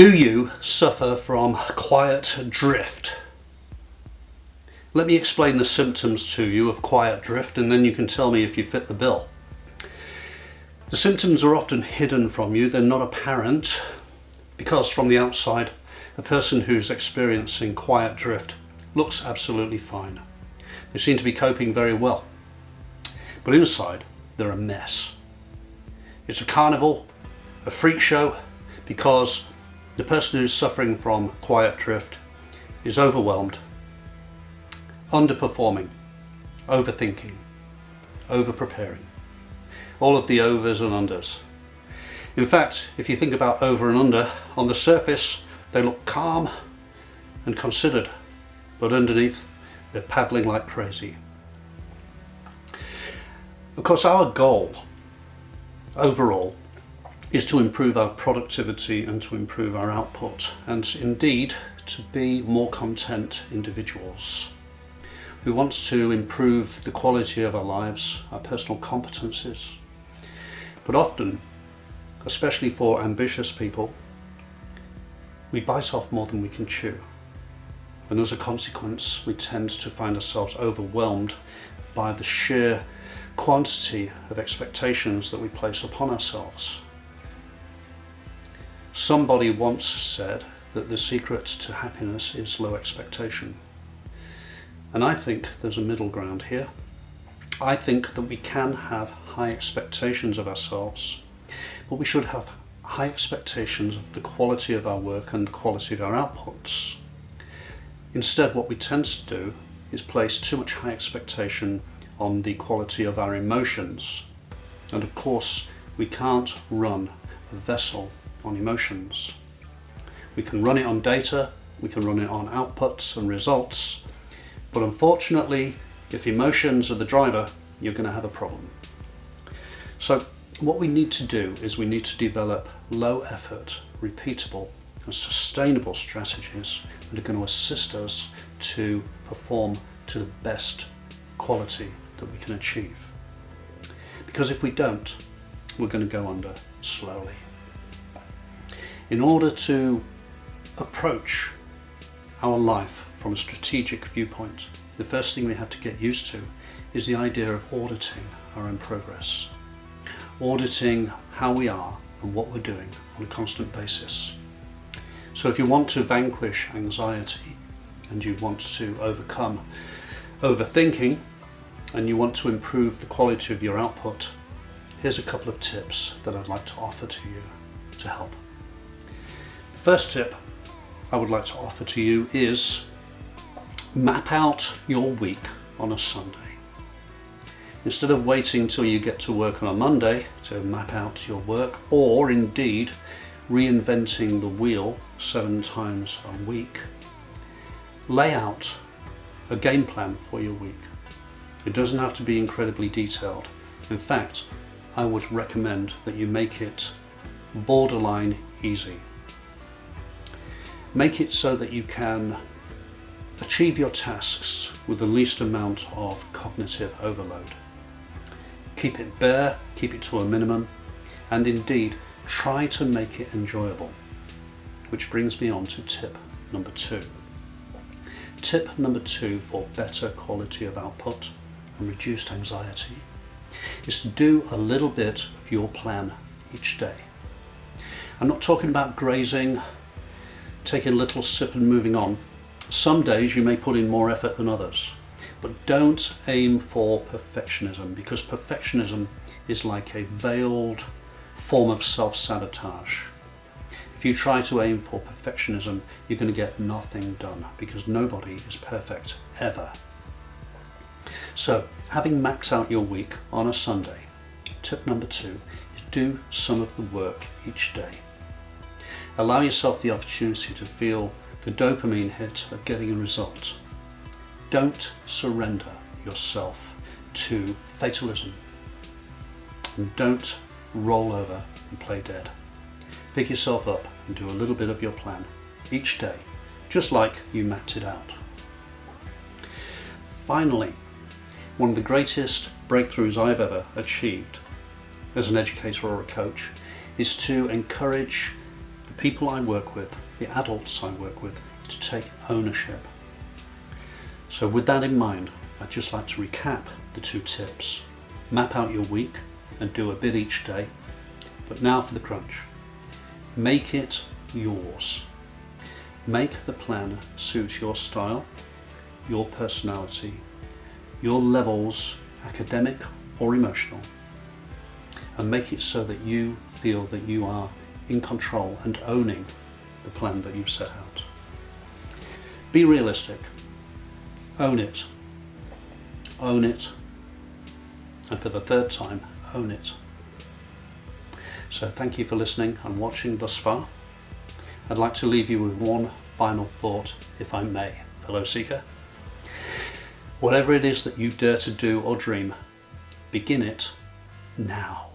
Do you suffer from quiet drift? Let me explain the symptoms to you of quiet drift, and then you can tell me if you fit the bill. The symptoms are often hidden from you, they're not apparent, because from the outside, a person who's experiencing quiet drift looks absolutely fine. They seem to be coping very well. But inside, they're a mess. It's a carnival, a freak show, because the person who's suffering from quiet drift is overwhelmed, underperforming, overthinking, over-preparing. All of the overs and unders. In fact, if you think about over and under, on the surface they look calm and considered, but underneath they're paddling like crazy. Of course, our goal overall is to improve our productivity and to improve our output, and indeed to be more content individuals. We want to improve the quality of our lives, our personal competencies. But often, especially for ambitious people, we bite off more than we can chew. And as a consequence, we tend to find ourselves overwhelmed by the sheer quantity of expectations that we place upon ourselves. Somebody once said that the secret to happiness is low expectation. And I think there's a middle ground here. I think that we can have high expectations of ourselves, but we should have high expectations of the quality of our work and the quality of our outputs. Instead, what we tend to do is place too much high expectation on the quality of our emotions. And of course, we can't run a vessel on emotions. We can run it on data, we can run it on outputs and results, but unfortunately, if emotions are the driver, you're going to have a problem. So what we need to do is we need to develop low effort, repeatable and sustainable strategies that are going to assist us to perform to the best quality that we can achieve. Because if we don't, we're going to go under slowly. In order to approach our life from a strategic viewpoint, the first thing we have to get used to is the idea of auditing our own progress. Auditing how we are and what we're doing on a constant basis. So if you want to vanquish anxiety and you want to overcome overthinking and you want to improve the quality of your output, here's a couple of tips that I'd like to offer to you to help. The first tip I would like to offer to you is map out your week on a Sunday. Instead of waiting till you get to work on a Monday to map out your work, or indeed reinventing the wheel 7 times a week, lay out a game plan for your week. It doesn't have to be incredibly detailed. In fact, I would recommend that you make it borderline easy. Make it so that you can achieve your tasks with the least amount of cognitive overload. Keep it bare, keep it to a minimum, and indeed try to make it enjoyable. Which brings me on to tip number 2. Tip number 2 for better quality of output and reduced anxiety is to do a little bit of your plan each day. I'm not talking about grazing, taking a little sip and moving on. Some days you may put in more effort than others, but don't aim for perfectionism, because perfectionism is like a veiled form of self-sabotage. If you try to aim for perfectionism, you're going to get nothing done, because nobody is perfect ever. So, having mapped out your week on a Sunday, tip number 2 is do some of the work each day. Allow yourself the opportunity to feel the dopamine hit of getting a result. Don't surrender yourself to fatalism. And don't roll over and play dead. Pick yourself up and do a little bit of your plan each day, just like you mapped it out. Finally, one of the greatest breakthroughs I've ever achieved as an educator or a coach is to encourage the people I work with, the adults I work with, to take ownership. So with that in mind, I'd just like to recap the 2 tips. Map out your week and do a bit each day. But now for the crunch. Make it yours. Make the plan suit your style, your personality, your levels, academic or emotional, and make it so that you feel that you are in control and owning the plan that you've set out. Be realistic. Own it. Own it. And for the 3rd time, own it. So thank you for listening and watching thus far. I'd like to leave you with one final thought, if I may, fellow seeker. Whatever it is that you dare to do or dream, begin it now.